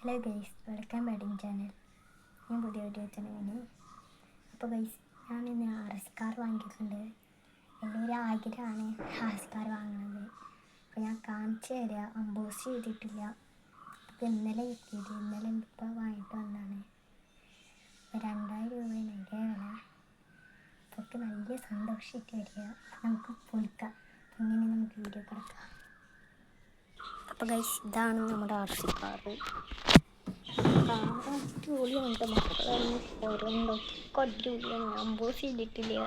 Hello guys, welcome ബാഡിങ് channel. ഞാൻ പുതിയ വീഡിയോ ചാനലാണ്. അപ്പോൾ ഗൈസ്, ഞാനിന്ന് RS കാർ വാങ്ങിയിട്ടുണ്ട്. എല്ലാവരും ആഗ്രഹമാണ് RS കാർ വാങ്ങുന്നത്. അപ്പോൾ ഞാൻ കാണിച്ചു തരാം. അമ്പോസ് ചെയ്തിട്ടില്ല. അപ്പോൾ ഇന്നലെ എത്തിയത്, ഇന്നലെ ഇപ്പോൾ വാങ്ങിയിട്ട് വന്നതാണ്. 2000 രൂപയാണ് അതിൻ്റെ വില. അപ്പോൾ നല്ല സന്തോഷമായിട്ട് വരിക. നമുക്ക് പൊളിക്കാം. ഇങ്ങനെ നമുക്ക് വീഡിയോ കിടക്കാം. അപ്പോൾ ഗൈസ്, ഇതാണ് നമ്മുടെ RS കാർ. അടിപൊളിയുണ്ട്. മക്കളൊന്നും ഓരോന്നൊക്കെ അടിപൊളിയാണ്. അമ്പോസ് ചെയ്തിട്ടില്ല.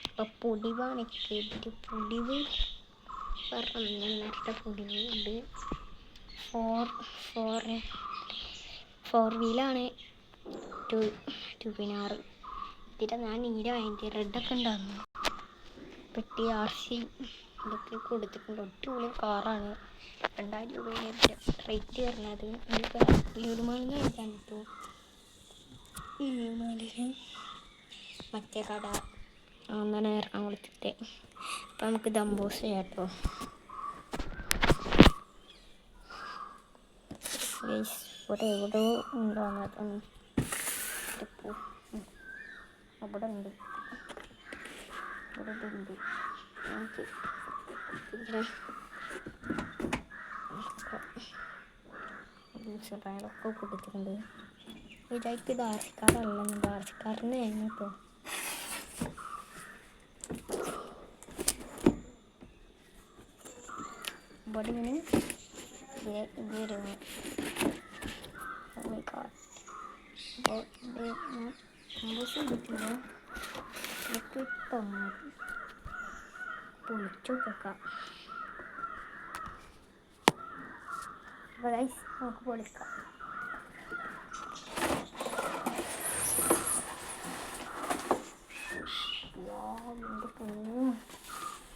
അപ്പം പൊടിവാണ് കേട്ടിട്ട് പൊടിവ് നേരത്തെ പൊടിവ് ഉണ്ട്. ഫോർ വീലാണ്. 2 ഇതിൻ്റെ ഞാൻ നീല വാങ്ങിയിട്ട് റെഡൊക്കെ ഉണ്ടായിരുന്നു. പെട്ടി RC ഇതൊക്കെ കൊടുത്തിട്ടുണ്ട്. അടിപൊളി കാറാണ്. 2000 രൂപയാണ് റേറ്റ് വരുന്നത്. ഇതിപ്പോൾ ലുലുമാളിൽ കഴിക്കാൻ കിട്ടും. ലുലുമാളിൽ മറ്റേ കട അങ്ങനെ എറണാകുളത്തെ. അപ്പം നമുക്ക് ദമ്പോസ് ചെയ്യാം കേട്ടോ. ഇവിടെ എവിടെയോ ഉണ്ടാകുന്നതാണ്. ഇപ്പോൾ അവിടെ ഉണ്ട്, ഇവിടെ ഉണ്ട്. നമുക്ക് ഒക്കെ കൊടുത്തിട്ടുണ്ട്. വിചാരിക്കും ഇത് RS കാറല്ലെന്നുണ്ട്. RS കാറിന് തന്നെ കേട്ടോ. ഇവിടെ ഇങ്ങനെ ഇത് വരുന്നു. അപ്പോൾ ഇത് ഞാൻ കമ്പോസ് ചെയ്തിട്ടില്ല. ഇതൊക്കെ ഇട്ടൊന്ന് പൊളിച്ചു നോക്കാം. അപ്പോൾ ഗൈസ്, നമുക്ക് പൊളിക്കാം.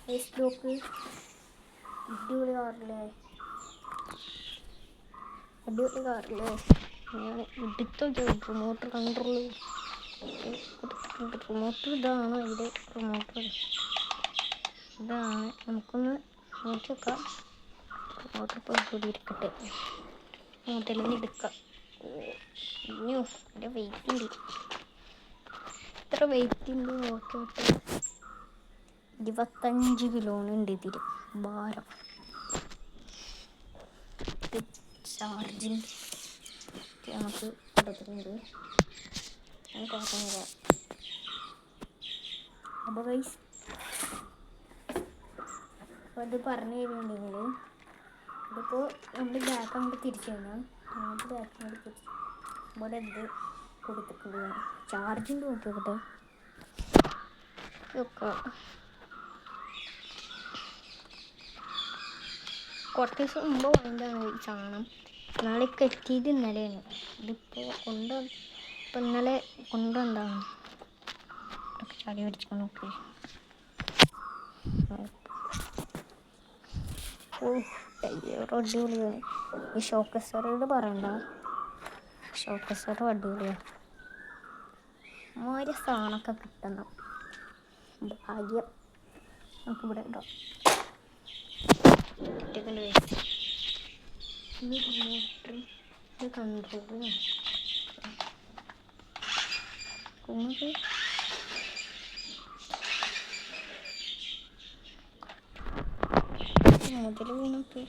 ഫേസ്ബുക്ക് അടിപൊളി കാറില്ലേ, അടിപൊളി കാറില്ലേ. ഞാൻ എടുത്തൊക്കെ റിമോട്ട് കൺട്രോൾ റിമോട്ട് ഇതാണ്. ഇതിൻ്റെ റിമോട്ട് ഇതാണ്. നമുക്കൊന്ന് നോക്കി വെക്കാം. റിമോട്ട് ഇപ്പോൾ കൂടി ഇരിക്കട്ടെ. മുതലൊന്ന് എടുക്കാം. ഇനിയോ എൻ്റെ വെയിറ്റ് ഉണ്ട്. എത്ര വെയിറ്റ് ഉണ്ട് നോക്കിയിട്ട്. 25 കിലോണ് ഉണ്ട് ഇതിൽ ഭാരം. ചാർജിങ് നമുക്ക് കൊടുത്തിട്ടുണ്ട്. അപ്പോൾ ഗൈസ്, അപ്പോൾ അത് പറഞ്ഞു തരുന്നുണ്ടെങ്കിൽ ഇതിപ്പോൾ നമ്മൾ ബാക്ക് അങ്ങോട്ട് തിരിച്ചു കഴിഞ്ഞാൽ നമുക്ക് ബാക്ക് അങ്ങോട്ട് തിരിച്ച് ഇവിടെ ഇത് കൊടുത്തിട്ടുണ്ട്. ചാർജിങ് നോക്കിയോട്ടെ. ഒക്കെ കുറച്ച് ദിവസം മുമ്പ് വാങ്ങിയതാണ് ഈ സാധനം. നാളേക്ക് എത്തിയത് ഇന്നലെയാണ്. ഇതിപ്പോൾ ഇപ്പം ഇന്നലെ കൊണ്ടുവന്നതാണ്. ചാടി പിടിച്ചു നോക്കി. അടിപൊളിയാണ്. ഈ ഷോക്കസറോട് പറയണ്ട, ഷോക്കസറും അടിപൊളിയാണ്. ഒരു സാധനമൊക്കെ കിട്ടണം. ഭാഗ്യം നമുക്കിവിടെ ഉണ്ടോ. കുട്ടികൾ ഇത് കൺട്രോൾ കുഞ്ഞത് മുതൽ വീണക്ക്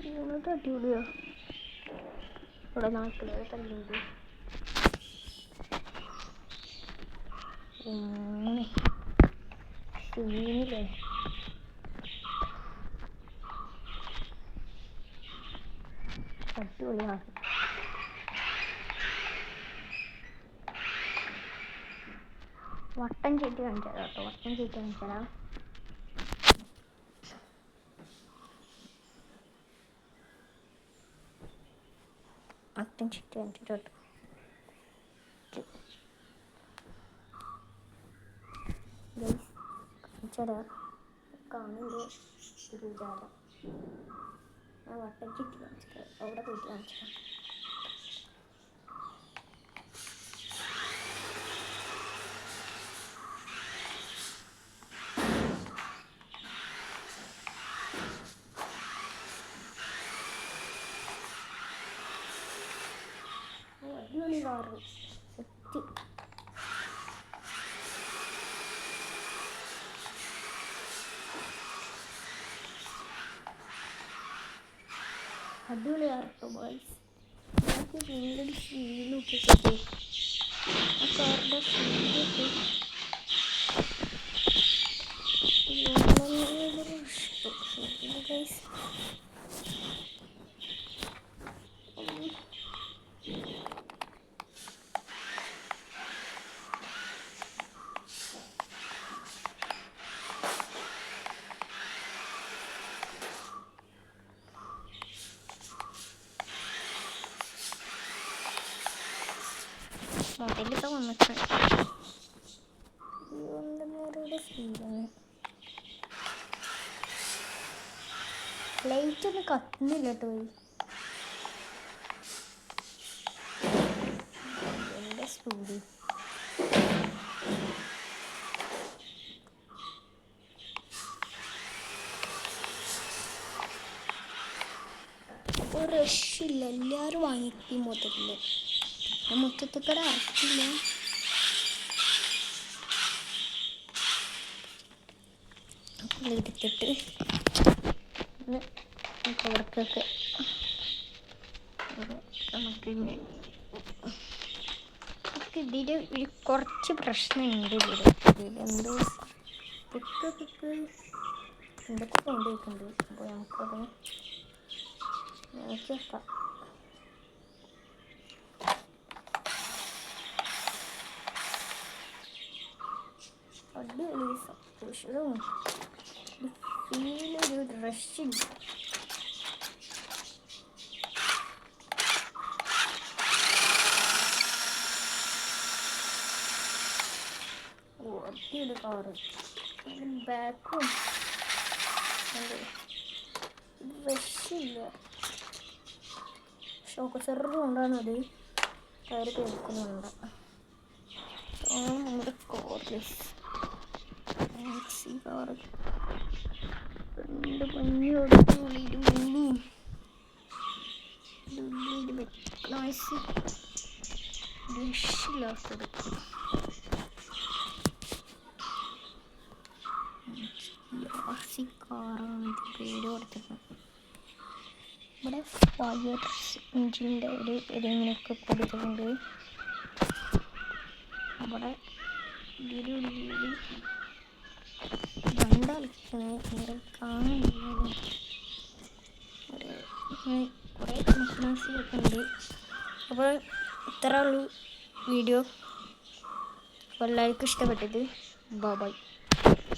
വീണത് അടിപൊളിയോ. ഇവിടെ നാട്ടിലൊക്കെ തല്ലുണ്ട്. സീനില്ലേ അടിപൊളിയാണ്. വട്ടം ചീട്ടി കാണിച്ചാലോ കേട്ടോ. വട്ടം ചീട്ടി കാണിച്ചാലോ. വട്ടം ചീട്ടി കാണിച്ചിട്ടോ. കാണിച്ചാലോ കാണുമ്പോൾ ഒരു വിചാരം. ഞാൻ വട്ടം ചീട്ടി കാണിച്ചിട്ട് അവിടെ പോയിട്ട് കാണിച്ചാൽ കാറ് എത്തി. അടിപൊളിയാട്ടോ ബോയ്സ്. നമുക്ക് വീണ്ടും ഫീലൊക്കെ കിട്ടി. ആ കാറിൻ്റെ ഫീലൊക്കെ ഗൈസ്. മോഡലൊക്കെ വന്നിട്ട് ഫീലാണ്. ലൈറ്റ് ഒന്നും കത്തുന്നില്ല കേട്ടോ. എൻ്റെ സ്പീഡ് ഒരു രക്ഷയില്ല. എല്ലാവരും വാങ്ങിക്കി മൊത്തത്തിൽ. മൊത്തത്തിക്കട അറക്കില്ല. എടുത്തിട്ട് അവർക്കൊക്കെ നമുക്കിങ്ങനെ ഇതിൽ കുറച്ച് പ്രശ്നമുണ്ട്. ഇതിലെന്തോ പിക്ക് എന്തൊക്കെ സൗണ്ട് കേൾക്കുന്നുണ്ട്. അപ്പോൾ നമുക്കത് നോക്കി വെക്കാം. അടിപൊളി സന്തോഷവും ഫീലൊരു റഷില്ല. അടിപൊളി കാറ്. ബാക്കും റഷില്ല. ഷോക്ക് സെറും കൊണ്ടാണത് ടയർ കേൾക്കുന്നുണ്ട്. നമ്മുടെ കോർലെസ് കാറ് രണ്ട് മഞ്ഞോട് ഉള്ളിലും നോയ്സ് രക്ഷയില്ലാത്തത്. കാറാണ് ഇത് പേര് കൊടുത്തിട്ടുണ്ട്. ഇവിടെ ഫയർ എഞ്ചിൻ്റെ ഒരു ഇങ്ങനെയൊക്കെ കൊടുത്തിട്ടുണ്ട്. അവിടെ ഇതിലുള്ളിൽ രണ്ടാൾക്കാണ് കാണുന്നത്. കുറേ കമ്പനീസൊക്കെ ഉണ്ട്. അപ്പോൾ ഇത്ര ഉള്ളൂ വീഡിയോ. അപ്പോൾ എല്ലാവർക്കും ഇഷ്ടപ്പെട്ടത്. ബൈ.